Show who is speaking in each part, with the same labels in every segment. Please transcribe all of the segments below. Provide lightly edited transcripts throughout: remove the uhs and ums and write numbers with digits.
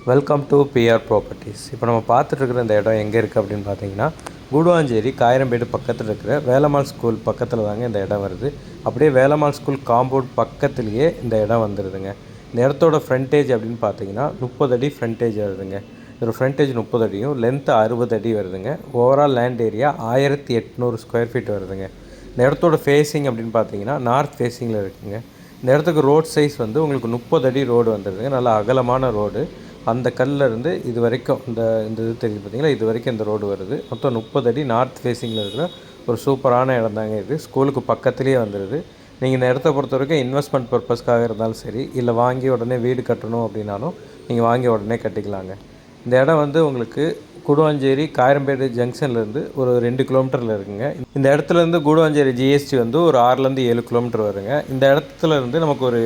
Speaker 1: Welcome to PR properties. இப்போ நம்ம பார்த்துட்ருக்குற இந்த இடம் எங்கே இருக்குது அப்படின்னு பார்த்தீங்கன்னா, கூடுவாஞ்சேரி காயிரம்பேடு பக்கத்தில் இருக்கிற வேலம்மாள் ஸ்கூல் பக்கத்தில் தாங்க இந்த இடம் வருது. அப்படியே வேலம்மாள் ஸ்கூல் காம்பவுண்ட் பக்கத்துலேயே இந்த இடம் வந்துடுதுங்க. இந்த இடத்தோட ஃப்ரண்டேஜ் அப்படின்னு பார்த்தீங்கன்னா 30 அடி ஃப்ரண்டேஜ் வருதுங்க. இதோட ஃப்ரண்டேஜ் 30 அடியும் லென்த்து 60 அடி வருதுங்க. Overall land area 1800 square feet வருதுங்க. இந்த இடத்தோட ஃபேஸிங் அப்படின்னு பார்த்தீங்கன்னா நார்த் ஃபேஸிங்கில் இருக்குதுங்க. இந்த இடத்துக்கு ரோட் சைஸ் வந்து உங்களுக்கு 30 அடி ரோடு வந்துடுதுங்க. நல்லா அகலமான ரோடு. அந்த கல்லிருந்து இது வரைக்கும் இந்த இது தெரியுது பார்த்தீங்களா, இது வரைக்கும் இந்த ரோடு வருது. மொத்தம் 30 அடி நார்த் ஃபேஸிங்கில் இருக்கிற ஒரு சூப்பரான இடம் தாங்க இது. ஸ்கூலுக்கு பக்கத்துலேயே வந்துடுது. நீங்கள் இந்த இடத்த பொறுத்த வரைக்கும் இன்வெஸ்ட்மெண்ட் பர்பஸ்க்காக இருந்தாலும் சரி, இல்லை வாங்கி உடனே வீடு கட்டணும் அப்படின்னாலும் நீங்கள் வாங்கி உடனே கட்டிக்கலாங்க. இந்த இடம் வந்து உங்களுக்கு கூடுவாஞ்சேரி காயிரம்பேடு ஜங்ஷன்லேருந்து ஒரு 2 கிலோமீட்டரில் இருக்குங்க. இந்த இடத்துலேருந்து கூடுவாஞ்சேரி ஜிஎஸ்டி வந்து ஒரு 6லேருந்து 7 கிலோமீட்டர் வருங்க. இந்த இடத்துலேருந்து நமக்கு ஒரு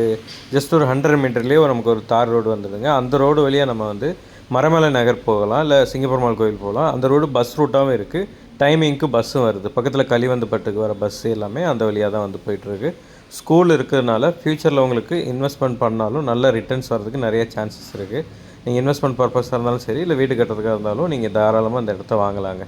Speaker 1: ஜஸ்ட் ஒரு 100 மீட்டர்லேயே நமக்கு ஒரு தார் ரோடு வந்துடுங்க. அந்த ரோடு வழியாக நம்ம வந்து மரமலை நகர் போகலாம், இல்லை சிங்கப்பெருமாள் மால் கோயில் போகலாம். அந்த ரோடு பஸ் ரூட்டாகவும் இருக்குது, டைமிங்க்கு பஸ்ஸும் வருது. பக்கத்தில் கலிவந்துப்பட்டுக்கு வர பஸ்ஸு எல்லாமே அந்த வழியாக தான் வந்து போயிட்டுருக்கு. ஸ்கூல் இருக்கிறதுனால ஃப்யூச்சரில் உங்களுக்கு இன்வெஸ்ட்மெண்ட் பண்ணாலும் நல்ல ரிட்டர்ன்ஸ் வர்றதுக்கு நிறைய சான்சஸ் இருக்குது. நீங்கள் இன்வெஸ்ட்மெண்ட் பர்பஸாக இருந்தாலும் சரி, இல்லை வீடு கட்டுறதுக்காக இருந்தாலும் நீங்கள் தாராளமாக இந்த இடத்த வாங்கலாங்க.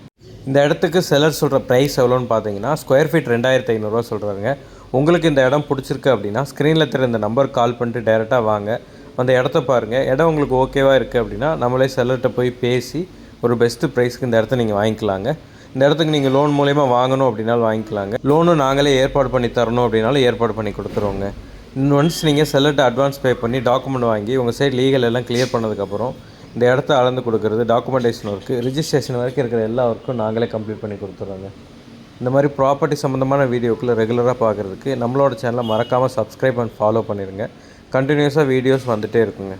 Speaker 1: இந்த இடத்துக்கு செலர் சொல்கிற ப்ரைஸ் எவ்வளோன்னு பார்த்தீங்கன்னா, ஸ்கொயர் ஃபீட் 2500 சொல்கிறாங்க. உங்களுக்கு இந்த இடம் பிடிச்சிருக்கு அப்படின்னா ஸ்க்ரீனில் தெரிய இந்த நம்பர் கால் பண்ணிட்டு டைரெக்டாக வாங்க, அந்த இடத்த பாருங்கள். இடம் உங்களுக்கு ஓகேவாக இருக்குது அப்படின்னா நம்மளே செல்லர்கிட்ட போய் பேசி ஒரு பெஸ்ட்டு ப்ரைஸ்க்கு இந்த இடத்த நீங்கள் வாங்கிக்கலாங்க. இந்த இடத்துக்கு நீங்கள் லோன் மூலயமா வாங்கணும் அப்படின்னாலும் வாங்கிக்கலாங்க. லோனும் நாங்களே ஏற்பாடு பண்ணி தரணும் அப்படின்னாலும் ஏற்பாடு பண்ணி கொடுத்துருவோங்க. ஒன்ஸ் நீங்கள் செல்லர்கிட்ட அட்வான்ஸ் பே பண்ணி டாக்குமெண்ட் வாங்கி உங்கள் சைட் லீகல் எல்லாம் கிளியர் பண்ணதுக்கப்புறம் இந்த இடத்த அளந்து கொடுக்குறது, டாக்குமெண்டேஷன் ஒர்க்கு, ரிஜிஸ்ட்ரேஷன் வரைக்கும் இருக்கிற எல்லா ஒர்க்கும் நாங்களே கம்ப்ளீட் பண்ணி கொடுத்துட்றோங்க. இந்த மாதிரி ப்ராப்பர்ட்டி சம்மந்தமான வீடியோக்குள்ளே ரெகுலராக பார்க்குறதுக்கு நம்மளோட சேனலை மறக்காமல் சப்ஸ்கிரைப் அண்ட் ஃபாலோ பண்ணிடுங்க. கண்டினியூஸாக வீடியோஸ் வந்துகிட்டே இருக்குங்க.